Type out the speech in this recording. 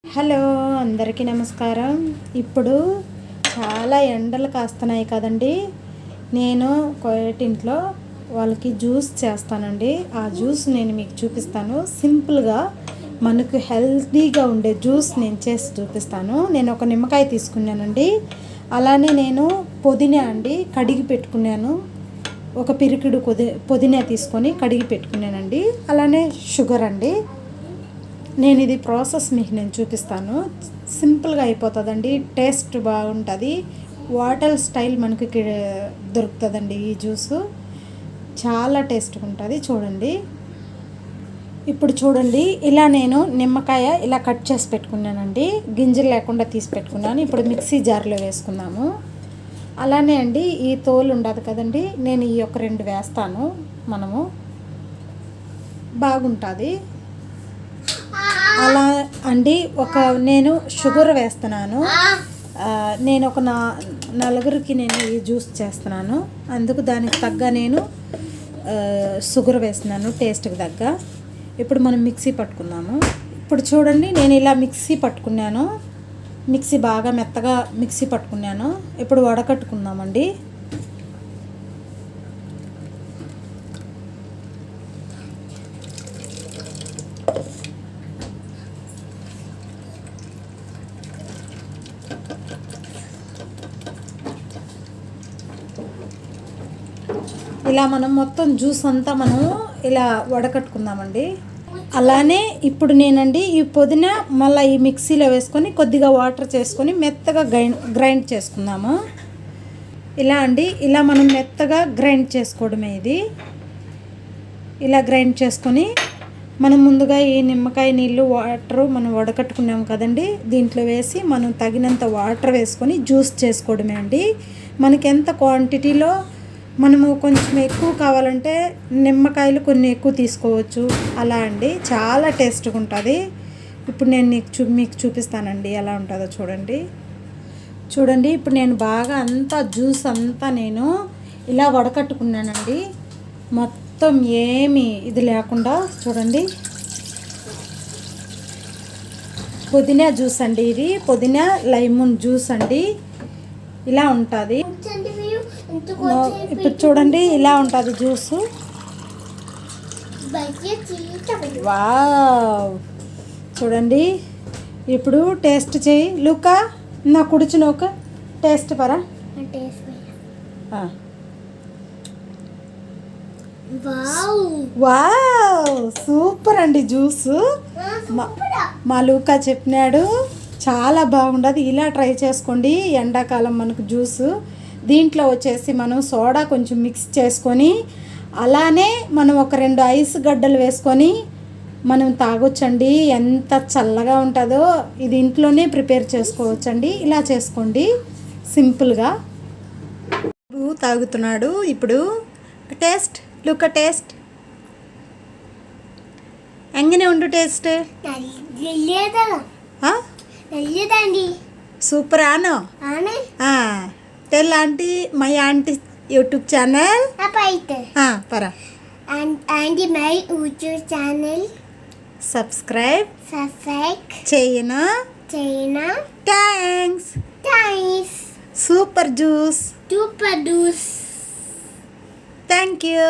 Hello, అందరికీ నమస్కారం. ఇప్పుడు చాలా ఎండలు కాస్తున్నాయి కదండి. నేను కోయటింట్లో వాళ్ళకి జ్యూస్ చేస్తానండి. ఆ జ్యూస్ నేను మీకు చూపిస్తాను. సింపుల్గా మనకు హెల్తీగా ఉండే జ్యూస్ నేను చేసి చూపిస్తాను. నేను ఒక నిమ్మకాయ తీసుకున్నానండి. అలానే నేను పుదీనా అండి కడిగి పెట్టుకున్నాను. ఒక పిరికిడు పుదీనా తీసుకొని కడిగి పెట్టుకున్నానండి. అలానే షుగర్ అండి. నేను ఇది ప్రాసెస్ మీకు నేను చూపిస్తాను. సింపుల్గా అయిపోతుందండి. టేస్ట్ బాగుంటుంది. వాటర్ స్టైల్ మనకి దొరుకుతుందండి ఈ జ్యూసు. చాలా టేస్ట్గా ఉంటుంది. చూడండి, ఇప్పుడు చూడండి, ఇలా నేను నిమ్మకాయ ఇలా కట్ చేసి పెట్టుకున్నానండి. గింజలు లేకుండా తీసి పెట్టుకున్నాను. ఇప్పుడు మిక్సీ జార్లో వేసుకుందాము. అలానే అండి, ఈ తోలు ఉండదు కదండి, నేను ఈ ఒక 2 వేస్తాను. మనము బాగుంటుంది అలా అండి. నేను షుగర్ వేస్తున్నాను. నేను ఒక 4 నేను ఈ జ్యూస్ చేస్తున్నాను. అందుకు దానికి తగ్గ నేను షుగర్ వేస్తున్నాను, టేస్ట్కి తగ్గ. ఇప్పుడు మనం మిక్సీ పట్టుకుందాము. ఇప్పుడు చూడండి, నేను ఇలా మిక్సీ పట్టుకున్నాను. మిక్సీ బాగా మెత్తగా మిక్సీ పట్టుకున్నాను. ఇప్పుడు వడకట్టుకుందామండి. ఇలా మనం మొత్తం జ్యూస్ అంతా మనం ఇలా వడకట్టుకుందామండి. అలానే ఇప్పుడు నేనండి ఈ పుదీనా మళ్ళీ ఈ మిక్సీలో వేసుకొని కొద్దిగా వాటర్ చేసుకొని మెత్తగా గ్రైండ్ చేసుకుందాము. ఇలా అండి, ఇలా మనం మెత్తగా గ్రైండ్ చేసుకోవడమే ఇది. ఇలా గ్రైండ్ చేసుకొని మనం ముందుగా ఈ నిమ్మకాయ నీళ్ళు వాటరు మనం వడకట్టుకున్నాం కదండి, దీంట్లో వేసి మనం తగినంత వాటర్ వేసుకొని జ్యూస్ చేసుకోవడమే అండి. మనకి ఎంత క్వాంటిటీలో మనము కొంచెం ఎక్కువ కావాలంటే నిమ్మకాయలు కొన్ని ఎక్కువ తీసుకోవచ్చు. అలా అండి, చాలా టేస్ట్గా ఉంటుంది. ఇప్పుడు నేను మీకు చూపిస్తానండి ఎలా ఉంటుందో. చూడండి, ఇప్పుడు నేను బాగా అంతా జ్యూస్ అంతా నేను ఇలా వడకట్టుకున్నానండి. మొత్తం ఏమి ఇది లేకుండా. చూడండి, పుదీనా జ్యూస్ అండి ఇది. పుదీనా లెమన్ జ్యూస్ అండి. ఇలా ఉంటుంది. ఇప్పుడు చూడండి, ఇలా ఉంటుంది జ్యూసు. వావ్, చూడండి. ఇప్పుడు టేస్ట్ చేయి లూకా. నా కుడిచి నోక టేస్ట్ పరా. వావ్, సూపర్ అండి జ్యూసు. మా లూకా చెప్పినాడు, చాలా బాగుండదు. ఇలా ట్రై చేసుకోండి. ఎండాకాలం మనకు జ్యూసు. దీంట్లో వచ్చేసి మనం సోడా కొంచెం మిక్స్ చేసుకొని, అలానే మనం ఒక 2 ఐస్ గడ్డలు వేసుకొని మనం తాగొచ్చండి. ఎంత చల్లగా ఉంటుందో. ఇది ఇంట్లోనే ప్రిపేర్ చేసుకోవచ్చండి. ఇలా చేసుకోండి సింపుల్గా. తాగుతున్నాడు ఇప్పుడు. టేస్ట్ లుక్ టేస్ట్ ఎంగనే ఉండు. టేస్ట్ సూపర్ ఆనో. Tell aunty my aunty YouTube channel పరా. Aunty my YouTube channel subscribe చేయనా. Thanks. Super juice. Super juice. Thank you.